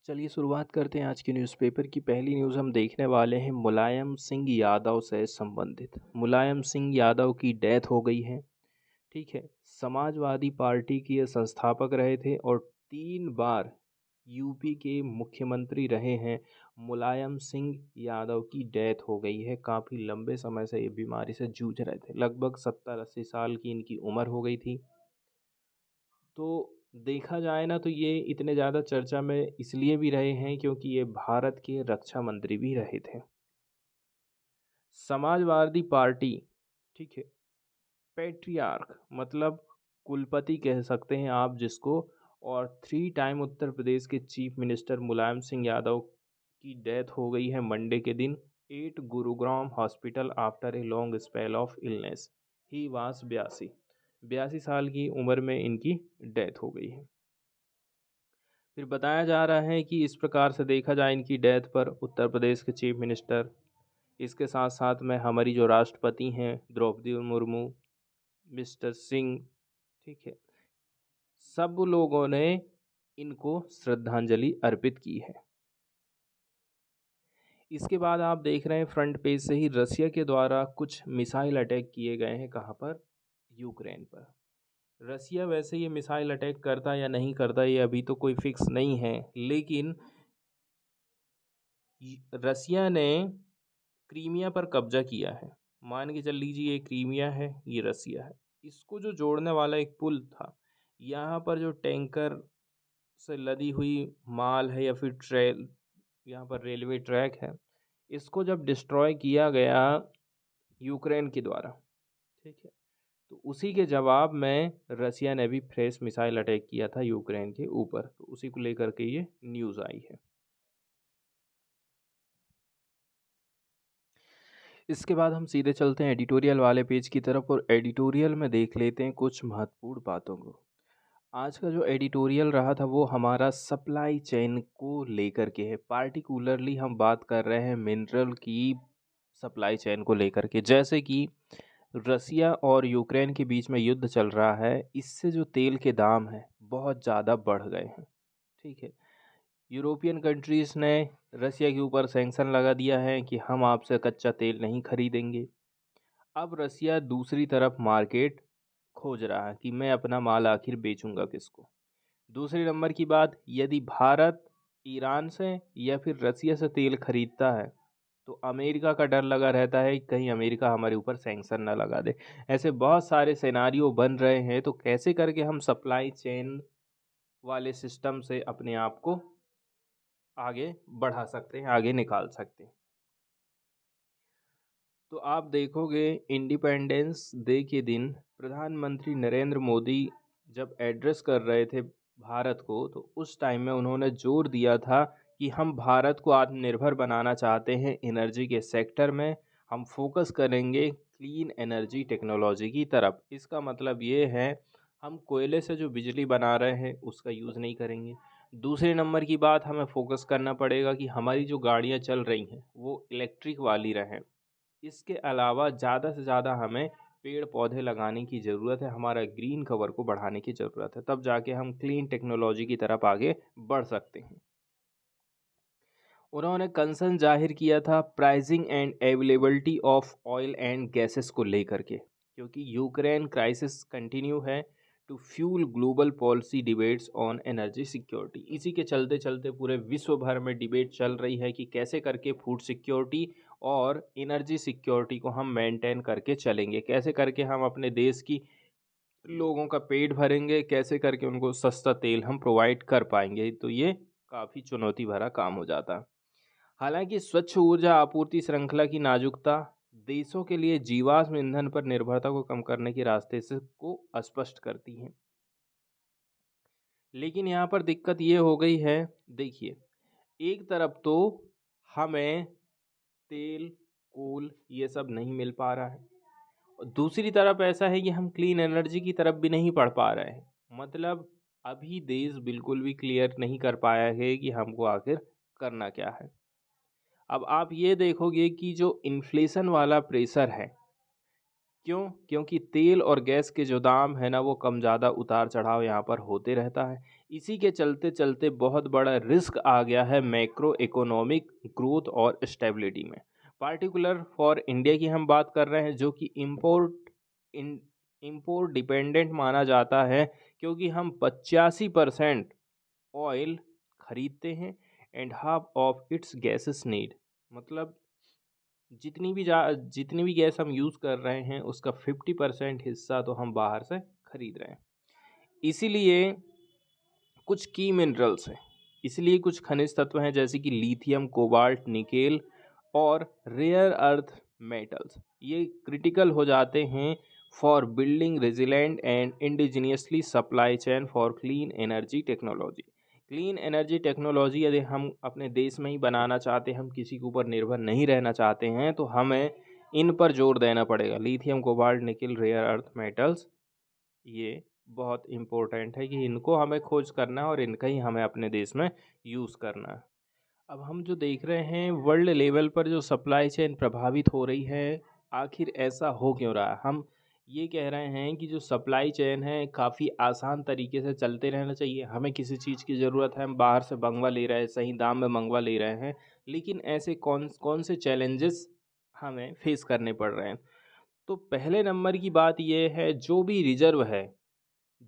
चलिए शुरुआत करते हैं आज के न्यूज़पेपर की। पहली न्यूज़ हम देखने वाले हैं मुलायम सिंह यादव से संबंधित। मुलायम सिंह यादव की डेथ हो गई है। ठीक है। समाजवादी पार्टी के ये संस्थापक रहे थे और 3 बार यूपी के मुख्यमंत्री रहे हैं। मुलायम सिंह यादव की डेथ हो गई है। काफ़ी लंबे समय से ये बीमारी से जूझ रहे थे। लगभग 70-80 साल की इनकी उम्र हो गई थी। तो देखा जाए ना तो ये इतने ज़्यादा चर्चा में इसलिए भी रहे हैं क्योंकि ये भारत के रक्षा मंत्री भी रहे थे। समाजवादी पार्टी, ठीक है, पैट्रियार्क मतलब कुलपति कह सकते हैं आप जिसको, और 3 टाइम उत्तर प्रदेश के चीफ मिनिस्टर मुलायम सिंह यादव की डेथ हो गई है मंडे के दिन at Gurugram hospital after a long spell of illness. He was 82 साल की उम्र में इनकी डेथ हो गई है। फिर बताया जा रहा है कि इस प्रकार से देखा जाए इनकी डेथ पर उत्तर प्रदेश के चीफ मिनिस्टर, इसके साथ साथ में हमारी जो राष्ट्रपति हैं द्रौपदी मुर्मू, मिस्टर सिंह, ठीक है, सब लोगों ने इनको श्रद्धांजलि अर्पित की है। इसके बाद आप देख रहे हैं फ्रंट पेज से ही रसिया के द्वारा कुछ मिसाइल अटैक किए गए हैं। कहाँ पर? यूक्रेन पर। रसिया वैसे ये मिसाइल अटैक करता या नहीं करता ये अभी तो कोई फिक्स नहीं है, लेकिन रसिया ने क्रीमिया पर कब्जा किया है। मान के चल लीजिए ये क्रीमिया है, ये रसिया है। इसको जो जोड़ने वाला एक पुल था, यहाँ पर जो टैंकर से लदी हुई माल है या फिर ट्रेल, यहाँ पर रेलवे ट्रैक है, इसको जब डिस्ट्रॉय किया गया यूक्रेन के द्वारा, ठीक है, तो उसी के जवाब में रसिया ने भी फ्रेश मिसाइल अटैक किया था यूक्रेन के ऊपर। तो उसी को लेकर के ये न्यूज़ आई है। इसके बाद हम सीधे चलते हैं एडिटोरियल वाले पेज की तरफ और एडिटोरियल में देख लेते हैं कुछ महत्वपूर्ण बातों को। आज का जो एडिटोरियल रहा था वो हमारा सप्लाई चेन को लेकर के है। पार्टिकुलरली हम बात कर रहे हैं मिनरल की सप्लाई चेन को लेकर के। जैसे कि रसिया और यूक्रेन के बीच में युद्ध चल रहा है, इससे जो तेल के दाम हैं बहुत ज़्यादा बढ़ गए हैं। ठीक है। यूरोपियन कंट्रीज़ ने रसिया के ऊपर सैंक्शन लगा दिया है कि हम आपसे कच्चा तेल नहीं खरीदेंगे। अब रसिया दूसरी तरफ मार्केट खोज रहा है कि मैं अपना माल आखिर बेचूंगा किसको। दूसरे नंबर की बात, यदि भारत ईरान से या फिर रसिया से तेल खरीदता है तो अमेरिका का डर लगा रहता है कि कहीं अमेरिका हमारे ऊपर सैंक्शन ना लगा दे। ऐसे बहुत सारे सिनारियो बन रहे हैं। तो कैसे करके हम सप्लाई चेन वाले सिस्टम से अपने आप को आगे बढ़ा सकते हैं, आगे निकाल सकते हैं। तो आप देखोगे इंडिपेंडेंस डे के दिन प्रधानमंत्री नरेंद्र मोदी जब एड्रेस कर रहे थे भारत को, तो उस टाइम में उन्होंने जोर दिया था कि हम भारत को आत्मनिर्भर बनाना चाहते हैं एनर्जी के सेक्टर में। हम फोकस करेंगे क्लीन एनर्जी टेक्नोलॉजी की तरफ। इसका मतलब ये है हम कोयले से जो बिजली बना रहे हैं उसका यूज़ नहीं करेंगे। दूसरे नंबर की बात, हमें फोकस करना पड़ेगा कि हमारी जो गाड़ियाँ चल रही हैं वो इलेक्ट्रिक वाली रहें। इसके अलावा ज़्यादा से ज़्यादा हमें पेड़ पौधे लगाने की ज़रूरत है, हमारा ग्रीन कवर को बढ़ाने की ज़रूरत है, तब जाके हम क्लीन टेक्नोलॉजी की तरफ आगे बढ़ सकते हैं। उन्होंने कंसर्न जाहिर किया था pricing and availability of oil and gases को लेकर के, क्योंकि यूक्रेन क्राइसिस कंटिन्यू है to fuel global policy debates on energy security. इसी के चलते चलते पूरे विश्व भर में डिबेट चल रही है कि कैसे करके फूड सिक्योरिटी और एनर्जी सिक्योरिटी को हम मेंटेन करके चलेंगे, कैसे करके हम अपने देश की लोगों का पेट भरेंगे, कैसे करके उनको सस्ता तेल हम प्रोवाइड कर पाएंगे। तो ये काफ़ी चुनौती भरा काम हो जाता है। हालांकि स्वच्छ ऊर्जा आपूर्ति श्रृंखला की नाजुकता देशों के लिए जीवाश्म ईंधन पर निर्भरता को कम करने के रास्ते से को स्पष्ट करती है। लेकिन यहाँ पर दिक्कत ये हो गई है, देखिए, एक तरफ तो हमें तेल, कोल ये सब नहीं मिल पा रहा है, और दूसरी तरफ ऐसा है कि हम क्लीन एनर्जी की तरफ भी नहीं बढ़ पा रहे हैं। मतलब अभी देश बिल्कुल भी क्लियर नहीं कर पाया है कि हमको आखिर करना क्या है। अब आप ये देखोगे कि जो इन्फ्लेशन वाला प्रेशर है क्यों? क्योंकि तेल और गैस के जो दाम है ना वो कम ज़्यादा उतार चढ़ाव यहाँ पर होते रहता है। इसी के चलते चलते बहुत बड़ा रिस्क आ गया है मैक्रो इकोनॉमिक ग्रोथ और स्टेबिलिटी में। पार्टिकुलर फॉर इंडिया की हम बात कर रहे हैं जो कि इम्पोर्ट डिपेंडेंट माना जाता है, क्योंकि हम 85% ऑयल खरीदते हैं and half of its gases need. मतलब जितनी भी गैस हम यूज़ कर रहे हैं उसका 50% हिस्सा तो हम बाहर से खरीद रहे हैं। इसीलिए कुछ की मिनरल्स हैं, इसलिए कुछ खनिज तत्व हैं जैसे कि लिथियम, कोबाल्ट, निकेल और रेयर अर्थ मेटल्स, ये क्रिटिकल हो जाते हैं for building resilient and indigenously supply chain for clean energy technology. Clean energy technology यदि हम अपने देश में ही बनाना चाहते हैं, हम किसी के ऊपर निर्भर नहीं रहना चाहते हैं, तो हमें इन पर जोर देना पड़ेगा। Lithium, cobalt, nickel, rare earth metals, ये बहुत इम्पोर्टेंट है कि इनको हमें खोज करना है और इनका ही हमें अपने देश में यूज़ करना है। अब हम जो देख रहे हैं वर्ल्ड लेवल पर जो सप्लाई चेन प्रभावित हो रही है, आखिर ऐसा हो क्यों रहा है? हम ये कह रहे हैं कि जो सप्लाई चेन है काफ़ी आसान तरीके से चलते रहना चाहिए। हमें किसी चीज़ की ज़रूरत है, हम बाहर से मंगवा ले रहे हैं, सही दाम में मंगवा ले रहे हैं, लेकिन ऐसे कौन कौन से चैलेंजेस हमें फेस करने पड़ रहे हैं? तो पहले नंबर की बात ये है, जो भी रिज़र्व है,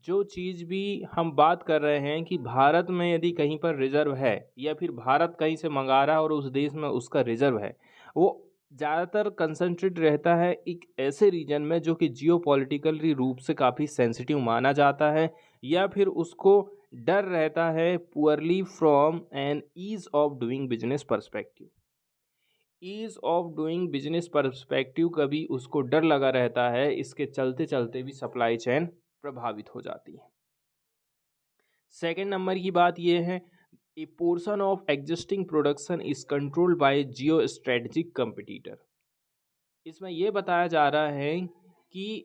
जो चीज़ भी हम बात कर रहे हैं कि भारत में यदि कहीं पर रिज़र्व है या फिर भारत कहीं से मंगा रहा है और उस देश में उसका रिज़र्व है, वो ज़्यादातर कंसंट्रेट रहता है एक ऐसे रीजन में जो कि जियोपॉलिटिकली रूप से काफ़ी सेंसिटिव माना जाता है, या फिर उसको डर रहता है poorly from an ease of doing business perspective. Ease of doing business perspective का भी उसको डर लगा रहता है, इसके चलते चलते भी सप्लाई चेन प्रभावित हो जाती है। सेकेंड नंबर की बात यह है, ए portion of existing production is controlled by Jio strategic competitor. इसमें यह बताया जा रहा है कि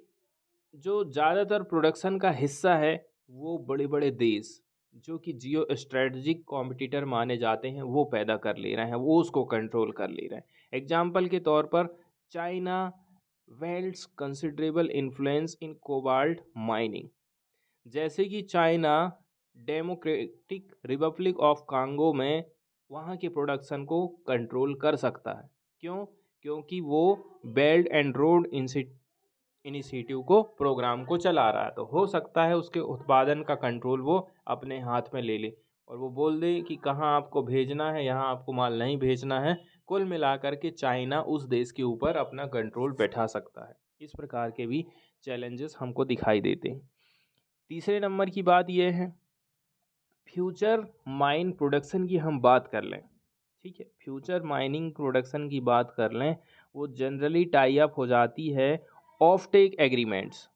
जो ज़्यादातर प्रोडक्शन का हिस्सा है वो बड़े बड़े देश जो कि जियो स्ट्रेटजिक कॉम्पिटिटर माने जाते हैं वो पैदा कर ले रहे हैं, वो उसको कंट्रोल कर ले रहे हैं। एग्जाम्पल के तौर पर चाइना वेल्ड्स कंसिडरेबल इन्फ्लुएंस इन कोबाल्ट माइनिंग। जैसे कि China democratic Republic of Congo में वहाँ के प्रोडक्शन को कंट्रोल कर सकता है। क्यों? क्योंकि वो बेल्ट एंड रोड इनिशिएटिव को प्रोग्राम को चला रहा है, तो हो सकता है उसके उत्पादन का कंट्रोल वो अपने हाथ में ले ले और वो बोल दे कि कहाँ आपको भेजना है, यहाँ आपको माल नहीं भेजना है। कुल मिलाकर के चाइना उस देश के ऊपर अपना कंट्रोल बैठा सकता है। इस प्रकार के भी चैलेंजेस हमको दिखाई देते हैं। तीसरे नंबर की बात यह है, फ्यूचर माइन प्रोडक्शन की हम बात कर लें। ठीक है, फ्यूचर माइनिंग प्रोडक्शन की बात कर लें, वो जनरली टाई अप हो जाती है offtake agreements.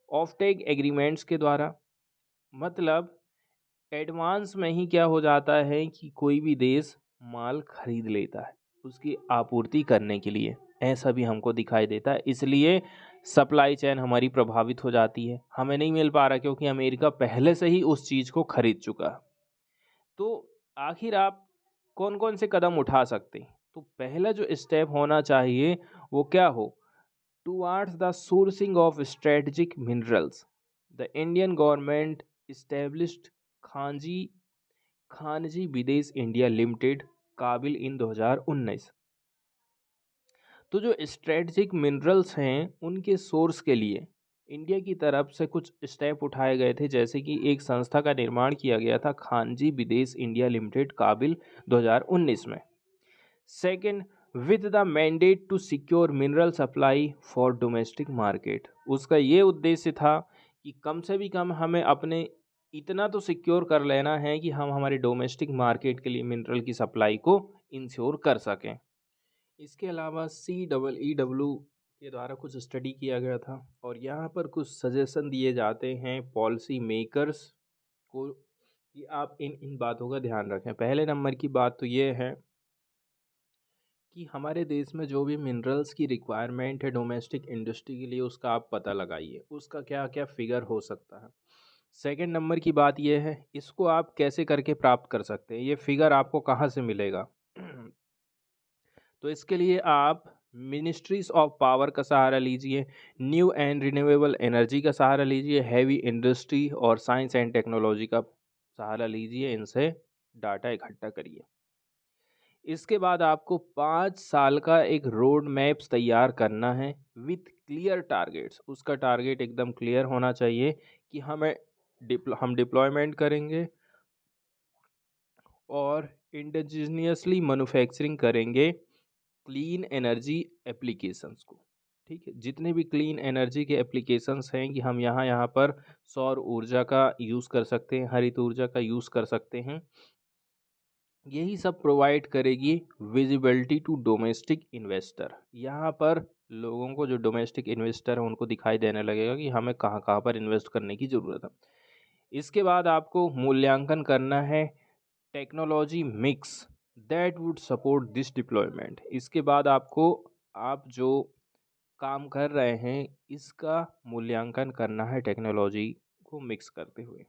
Offtake agreements के द्वारा मतलब एडवांस में ही क्या हो जाता है कि कोई भी देश माल खरीद लेता है उसकी आपूर्ति करने के लिए, ऐसा भी हमको दिखाई देता है। इसलिए सप्लाई चेन हमारी प्रभावित हो जाती है, हमें नहीं मिल पा रहा क्योंकि अमेरिका पहले से ही उस चीज़ को खरीद चुका है। तो आखिर आप कौन कौन से कदम उठा सकते हैं? तो पहला जो स्टेप होना चाहिए वो क्या हो, towards the sourcing of strategic minerals the Indian government established Khanij Khanij Videsh India limited काबिल इन 2019। तो जो स्ट्रेटजिक मिनरल्स हैं उनके सोर्स के लिए इंडिया की तरफ से कुछ स्टेप उठाए गए थे, जैसे कि एक संस्था का निर्माण किया गया था खानजी विदेश इंडिया लिमिटेड काबिल 2019 में। Second, with the mandate to secure mineral supply for domestic market. उसका ये उद्देश्य था कि कम से भी कम हमें अपने इतना तो सिक्योर कर लेना है कि हम हमारे डोमेस्टिक मार्केट के लिए मिनरल की सप्लाई को इंश्योर कर सकें। इसके अलावा CEEW के द्वारा कुछ स्टडी किया गया था और यहाँ पर कुछ सजेशन दिए जाते हैं पॉलिसी मेकर्स को कि आप इन इन बातों का ध्यान रखें। पहले नंबर की बात तो ये है कि हमारे देश में जो भी मिनरल्स की रिक्वायरमेंट है डोमेस्टिक इंडस्ट्री के लिए उसका आप पता लगाइए, उसका क्या क्या फिगर हो सकता है। सेकंड नंबर की बात यह है, इसको आप कैसे करके प्राप्त कर सकते हैं, ये फिगर आपको कहाँ से मिलेगा। तो इसके लिए आप मिनिस्ट्रीज ऑफ पावर का सहारा लीजिए, न्यू एंड रिन्यूएबल एनर्जी का सहारा लीजिए, हैवी इंडस्ट्री और साइंस एंड टेक्नोलॉजी का सहारा लीजिए, इनसे डाटा इकट्ठा करिए। इसके बाद आपको 5 साल का एक रोड मैप्स तैयार करना है विथ क्लियर टारगेट्स। उसका टारगेट एकदम क्लियर होना चाहिए कि हम डिप्लॉयमेंट करेंगे और इंडिजिनियसली मैन्युफैक्चरिंग करेंगे क्लीन एनर्जी एप्लीकेशंस को। ठीक है, जितने भी क्लीन एनर्जी के एप्लीकेशंस हैं कि हम यहाँ पर सौर ऊर्जा का यूज़ कर सकते हैं, हरित ऊर्जा का यूज़ कर सकते हैं, यही सब प्रोवाइड करेगी विजिबिलिटी टू डोमेस्टिक इन्वेस्टर। यहाँ पर लोगों को, जो डोमेस्टिक इन्वेस्टर हैं, उनको दिखाई देने लगेगा कि हमें कहाँ कहाँ पर इन्वेस्ट करने की ज़रूरत है। इसके बाद आपको मूल्यांकन करना है technology mix that would support this deployment. इसके बाद आपको, आप जो काम कर रहे हैं, इसका मूल्यांकन करना है टेक्नोलॉजी को मिक्स करते हुए।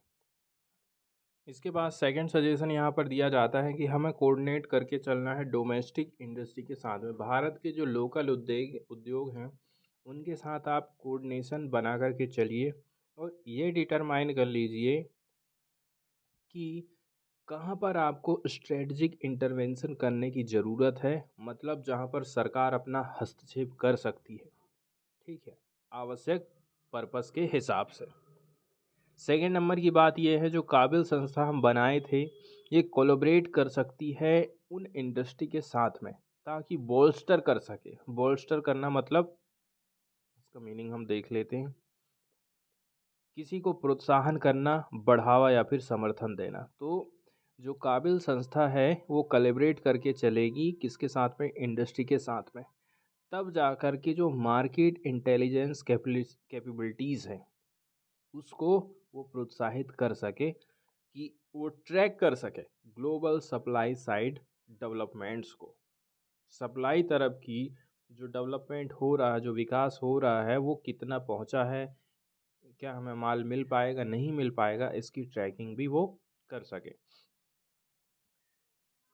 इसके बाद सेकंड सजेशन यहाँ पर दिया जाता है कि हमें कोऑर्डिनेट करके चलना है डोमेस्टिक इंडस्ट्री के साथ में। भारत के जो लोकल उद्योग हैं, उनके साथ आप कोऑर्डिनेशन बना करके चलिए और ये डिटरमाइन कर लीजिए कि कहाँ पर आपको स्ट्रेटजिक इंटरवेंशन करने की ज़रूरत है, मतलब जहाँ पर सरकार अपना हस्तक्षेप कर सकती है। ठीक है, आवश्यक पर्पस के हिसाब से। सेकेंड नंबर की बात यह है, जो काबिल संस्था हम बनाए थे, ये कोलैबोरेट कर सकती है उन इंडस्ट्री के साथ में ताकि बोल्स्टर कर सके। बोल्स्टर करना मतलब, इसका मीनिंग हम देख लेते हैं, किसी को प्रोत्साहन करना, बढ़ावा या फिर समर्थन देना। तो जो काबिल संस्था है वो कोलैबोरेट करके चलेगी किसके साथ में, इंडस्ट्री के साथ में। तब जा कर के जो मार्केट इंटेलिजेंस कैपेबिलिटीज़ हैं, उसको वो प्रोत्साहित कर सके कि वो ट्रैक कर सके ग्लोबल सप्लाई साइड डेवलपमेंट्स को। सप्लाई तरफ की जो डेवलपमेंट हो रहा है, जो विकास हो रहा है, वो कितना पहुंचा है, क्या हमें माल मिल पाएगा, नहीं मिल पाएगा, इसकी ट्रैकिंग भी वो कर सके।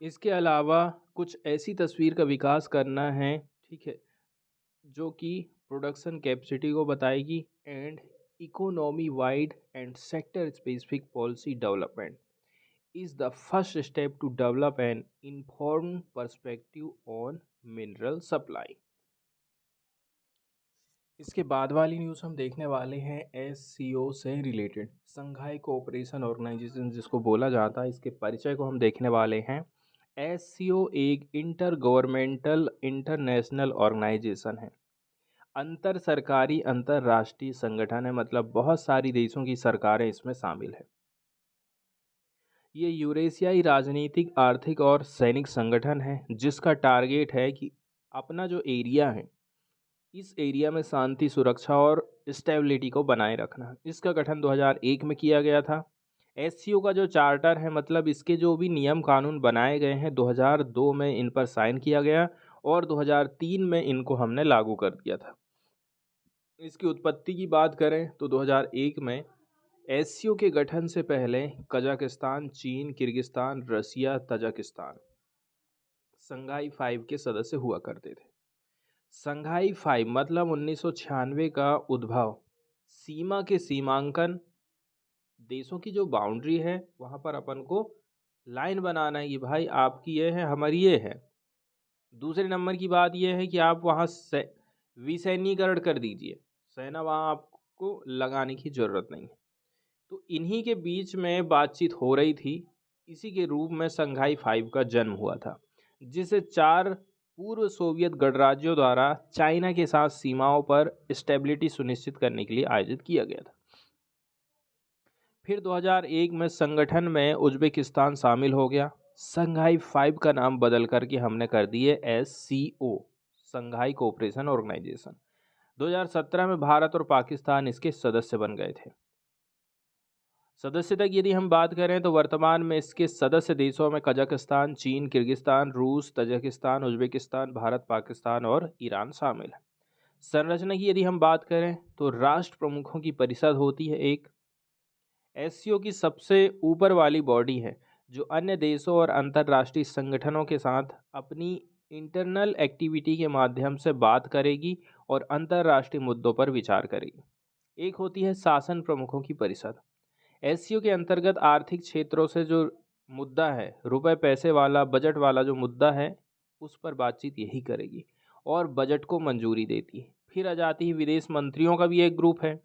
इसके अलावा कुछ ऐसी तस्वीर का विकास करना है, ठीक है, जो कि प्रोडक्शन कैपेसिटी को बताएगी and economy wide and sector specific policy development is the first step to develop an informed perspective on mineral supply। इसके बाद वाली न्यूज़ हम देखने वाले हैं SCO से रिलेटेड, संघाई कोऑपरेशन ऑर्गेनाइजेशन जिसको बोला जाता है, इसके परिचय को हम देखने वाले हैं। SCO एक इंटर गवर्नमेंटल इंटरनेशनल ऑर्गेनाइजेशन है, अंतर सरकारी अंतर्राष्ट्रीय संगठन है, मतलब बहुत सारी देशों की सरकारें इसमें शामिल है। ये यूरेशियाई राजनीतिक, आर्थिक और सैनिक संगठन है जिसका टारगेट है कि अपना जो एरिया है, इस एरिया में शांति, सुरक्षा और स्टेबिलिटी को बनाए रखना। इसका गठन 2001 में किया गया था। SCO का जो चार्टर है, मतलब इसके जो भी नियम कानून बनाए गए हैं, 2002 में इन पर साइन किया गया और 2003 में इनको हमने लागू कर दिया था। इसकी उत्पत्ति की बात करें तो 2001 में SCO के गठन से पहले कजाकिस्तान, चीन, किर्गिस्तान, रसिया, तजाकिस्तान संघाई 5 के सदस्य हुआ करते थे। संघाई 5 मतलब 1996 का उद्भव, सीमा के सीमांकन, देशों की जो बाउंड्री है वहाँ पर अपन को लाइन बनाना है कि भाई आपकी ये है, हमारी ये है। दूसरे नंबर की बात यह है कि आप वहाँ से विसैन्यीकरण कर दीजिए, सेना वहाँ आपको लगाने की ज़रूरत नहीं है। तो इन्हीं के बीच में बातचीत हो रही थी, इसी के रूप में संघाई 5 का जन्म हुआ था, जिसे 4 पूर्व सोवियत गणराज्यों द्वारा चाइना के साथ सीमाओं पर स्टेबिलिटी सुनिश्चित करने के लिए आयोजित किया गया था। फिर 2001 में संगठन में उज्बेकिस्तान शामिल हो गया। संघाई 5 का नाम बदल करके हमने कर दिए SCO, संघाई कोऑपरेशन ऑर्गेनाइजेशन। 2017 में भारत और पाकिस्तान इसके सदस्य बन गए थे। सदस्यता की यदि हम बात करें तो वर्तमान में इसके सदस्य देशों में कजाकिस्तान, चीन, किर्गिस्तान, रूस, तजाकिस्तान, उज्बेकिस्तान, भारत, पाकिस्तान और ईरान शामिल है। संरचना की यदि हम बात करें तो राष्ट्र प्रमुखों की परिषद होती है एक। SCO की सबसे ऊपर वाली बॉडी है जो अन्य देशों और अंतर्राष्ट्रीय संगठनों के साथ अपनी इंटरनल एक्टिविटी के माध्यम से बात करेगी और अंतर्राष्ट्रीय मुद्दों पर विचार करेगी। एक होती है शासन प्रमुखों की परिषद। एससीओ के अंतर्गत आर्थिक क्षेत्रों से जो मुद्दा है, रुपए पैसे वाला बजट वाला जो मुद्दा है, उस पर बातचीत यही करेगी और बजट को मंजूरी देती है। फिर आ जाती है विदेश मंत्रियों का भी एक ग्रुप है,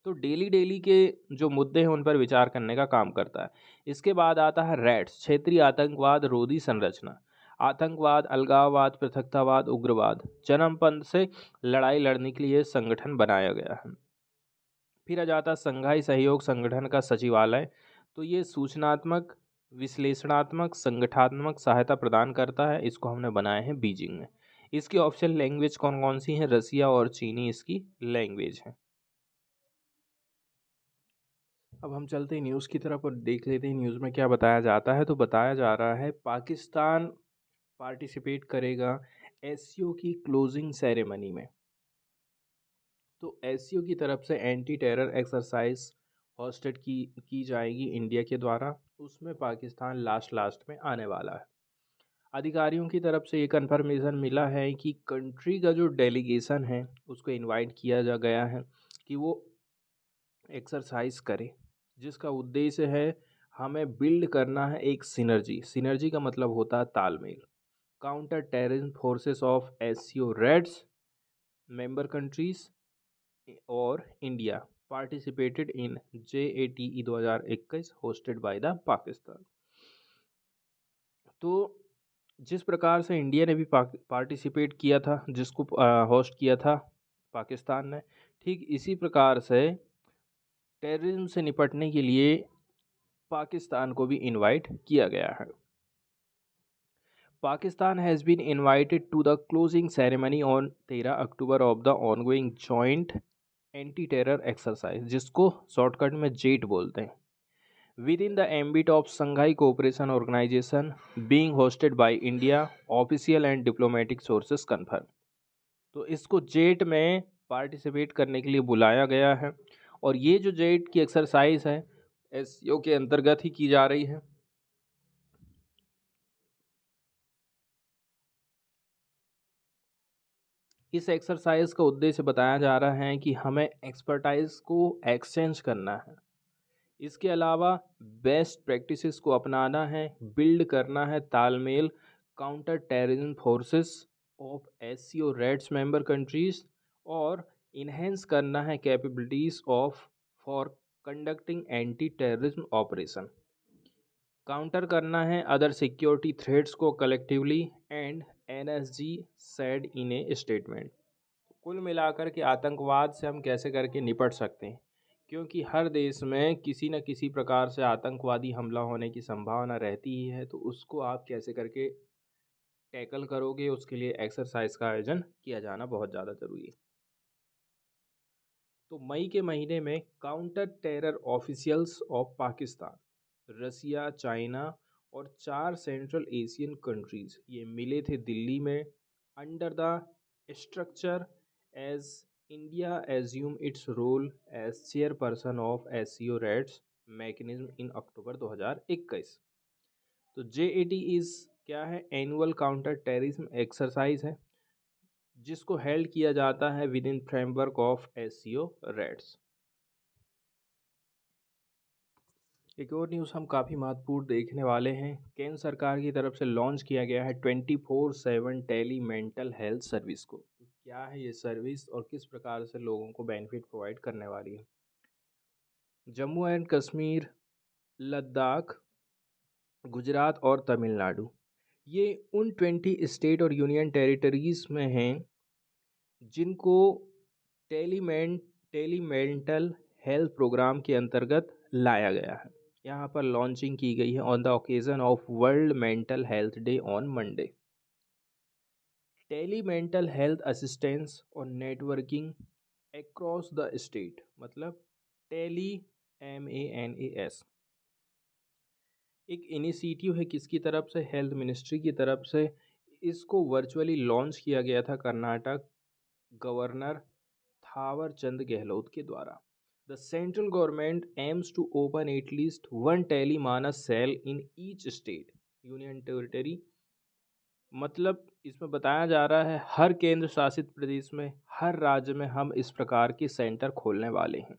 तो डेली डेली के जो मुद्दे हैं उन पर विचार करने का काम करता है। इसके बाद आता है रैट्स, क्षेत्रीय आतंकवाद रोधी संरचना। आतंकवाद, अलगाववाद, पृथकतावाद, उग्रवाद, चरमपंथ से लड़ाई लड़ने के लिए संगठन बनाया गया है। फिर आ जाता है संघाई सहयोग संगठन का सचिवालय, तो ये सूचनात्मक, विश्लेषणात्मक, संगठनात्मक सहायता प्रदान करता है। इसको हमने बनाए हैं बीजिंग में। इसकी ऑफिशियल लैंग्वेज कौन कौन सी हैं? रसिया और चीनी इसकी लैंग्वेज है। अब हम चलते हैं न्यूज़ की तरफ और देख लेते हैं न्यूज़ में क्या बताया जाता है। तो बताया जा रहा है पाकिस्तान पार्टिसिपेट करेगा एससीओ की क्लोजिंग सेरेमनी में। तो एससीओ की तरफ से एंटी टेरर एक्सरसाइज होस्टेड की जाएगी इंडिया के द्वारा। उसमें पाकिस्तान लास्ट में आने वाला है। अधिकारियों की तरफ से ये कन्फर्मेशन मिला है कि कंट्री का जो डेलीगेशन है उसको इनवाइट किया जा गया है कि वो एक्सरसाइज करे, जिसका उद्देश्य है हमें बिल्ड करना है एक सिनर्जी। सिनर्जी का मतलब होता है तालमेल। Counter terrorism forces of SCO RATS member countries और India participated in JATE 2021 hosted by the Pakistan. तो जिस प्रकार से इंडिया ने भी पार्टिसिपेट किया था, जिसको होस्ट किया था पाकिस्तान ने, ठीक इसी प्रकार से टेररिज्म से निपटने के लिए पाकिस्तान को भी इनवाइट किया गया है। Pakistan has been invited to the closing ceremony on 13 October of the ongoing joint anti-terror exercise, जिसको शॉर्टकट में जेट बोलते हैं, within the ambit of Shanghai Cooperation Organization being hosted by India, official and diplomatic sources confirm। तो इसको jet में participate करने के लिए बुलाया गया है और ये जो जेट की एक्सरसाइज है एससीओ के अंतर्गत ही की जा रही है। इस एक्सरसाइज का उद्देश्य बताया जा रहा है कि हमें एक्सपर्टाइज को एक्सचेंज करना है। इसके अलावा बेस्ट प्रैक्टिसेस को अपनाना है, बिल्ड करना है तालमेल counter terrorism forces of SCO RATS member countries और इन्हेंस करना है capabilities of for conducting anti terrorism operation. Counter करना है अदर सिक्योरिटी थ्रेट्स को collectively and NSG said in a statement. कुल मिलाकर के आतंकवाद से हम कैसे करके निपट सकते हैं, क्योंकि हर देश में किसी न किसी प्रकार से आतंकवादी हमला होने की संभावना रहती ही है। तो उसको आप कैसे करके टैकल करोगे, उसके लिए एक्सरसाइज का आयोजन किया जाना बहुत ज़्यादा ज़रूरी है। तो मई के महीने में counter terror officials of Pakistan, Russia, China और 4 सेंट्रल एशियन कंट्रीज ये मिले थे दिल्ली में under the structure as India assume its role as chairperson of SCO RATS mechanism in October 2021। तो JAT इज क्या है? एनुअल काउंटर टेररिज्म एक्सरसाइज है जिसको हेल्ड किया जाता है within framework of SCO RATS. एक और न्यूज़ हम काफ़ी महत्वपूर्ण देखने वाले हैं। केंद्र सरकार की तरफ से लॉन्च किया गया है 24/7 टेली मेंटल हेल्थ सर्विस को। तो क्या है ये सर्विस और किस प्रकार से लोगों को बेनिफिट प्रोवाइड करने वाली है? जम्मू एंड कश्मीर, लद्दाख, गुजरात और तमिलनाडु ये उन 20 स्टेट और यूनियन टेरिटरीज़ में हैं जिनको टेली मेंटल हेल्थ प्रोग्राम के अंतर्गत लाया गया है। यहाँ पर लॉन्चिंग की गई है on the occasion of world mental health day on Monday. Tele mental health assistance और नेटवर्किंग अक्रॉस द स्टेट, मतलब टेली MANAS एक इनिशिएटिव है किसकी तरफ से? हेल्थ मिनिस्ट्री की तरफ से। इसको वर्चुअली लॉन्च किया गया था कर्नाटक गवर्नर थावर चंद गहलोत के द्वारा। The central government aims to open at least 1 Tele MANAS cell in each state union territory मतलब इसमें बताया जा रहा है हर केंद्र शासित प्रदेश में, हर राज्य में हम इस प्रकार की सेंटर खोलने वाले हैं।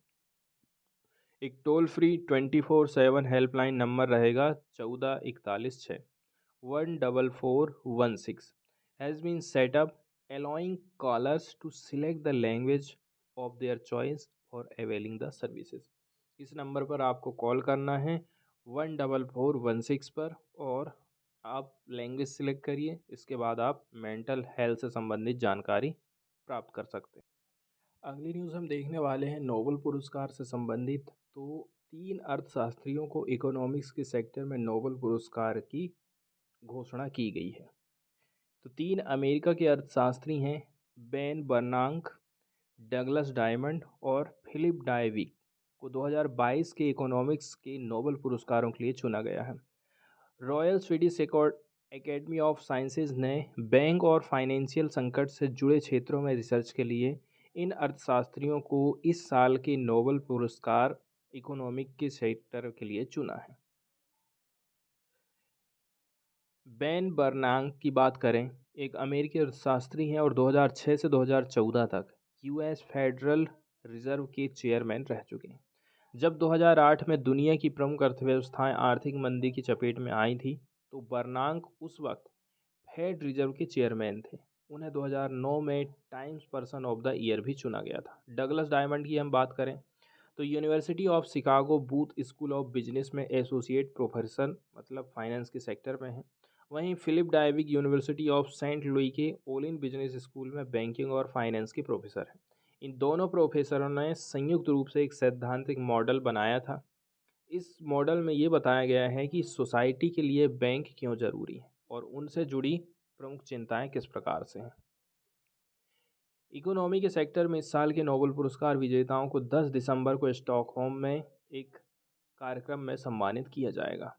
एक टोल फ्री 24/7 हेल्पलाइन नंबर रहेगा 1441 6 14416 has been set up, allowing callers to select the language of their choice for availing the services। इस नंबर पर आपको कॉल करना है 14416 पर, और आप लैंग्वेज सिलेक्ट करिए। इसके बाद आप मेंटल हेल्थ से संबंधित जानकारी प्राप्त कर सकते हैं। अगली न्यूज़ हम देखने वाले हैं नोबेल पुरस्कार से संबंधित। तो 3 अर्थशास्त्रियों को इकोनॉमिक्स के सेक्टर में नोबेल पुरस्कार की घोषणा की गई है। तो 3 अमेरिका के अर्थशास्त्री हैं, बेन बर्नांक, डगलस डायमंड और फिलिप डायविक को 2022 के इकोनॉमिक्स के नोबेल पुरस्कारों के लिए चुना गया है। Royal Swedish academy of sciences ने बैंक और फाइनेंशियल संकट से जुड़े क्षेत्रों में रिसर्च के लिए इन अर्थशास्त्रियों को इस साल के नोबेल पुरस्कार इकोनॉमिक के सेक्टर के लिए चुना है। बेन बर्नांक की बात करें, एक अमेरिकी अर्थशास्त्री हैं और 2006 से 2014 तक यूएस फेडरल रिजर्व के चेयरमैन रह चुके हैं। जब 2008 में दुनिया की प्रमुख अर्थव्यवस्थाएं आर्थिक मंदी की चपेट में आई थी, तो बर्नांक उस वक्त फेड रिजर्व के चेयरमैन थे। उन्हें 2009 में times person of the year भी चुना गया था। डगलस डायमंड की हम बात करें, तो University of Chicago Booth School of Business में एसोसिएट प्रोफेसर, मतलब फाइनेंस के सेक्टर में हैं। वहीं Philip Dybvig University of Saint Louis के ओलिन बिजनेस स्कूल में बैंकिंग और फाइनेंस के प्रोफेसर हैं। इन दोनों प्रोफेसरों ने संयुक्त रूप से एक सैद्धांतिक मॉडल बनाया था। इस मॉडल में ये बताया गया है कि सोसाइटी के लिए बैंक क्यों ज़रूरी है और उनसे जुड़ी प्रमुख चिंताएं किस प्रकार से हैं। इकोनॉमी के सेक्टर में इस साल के नोबेल पुरस्कार विजेताओं को 10 दिसंबर को स्टॉकहोम में एक कार्यक्रम में सम्मानित किया जाएगा।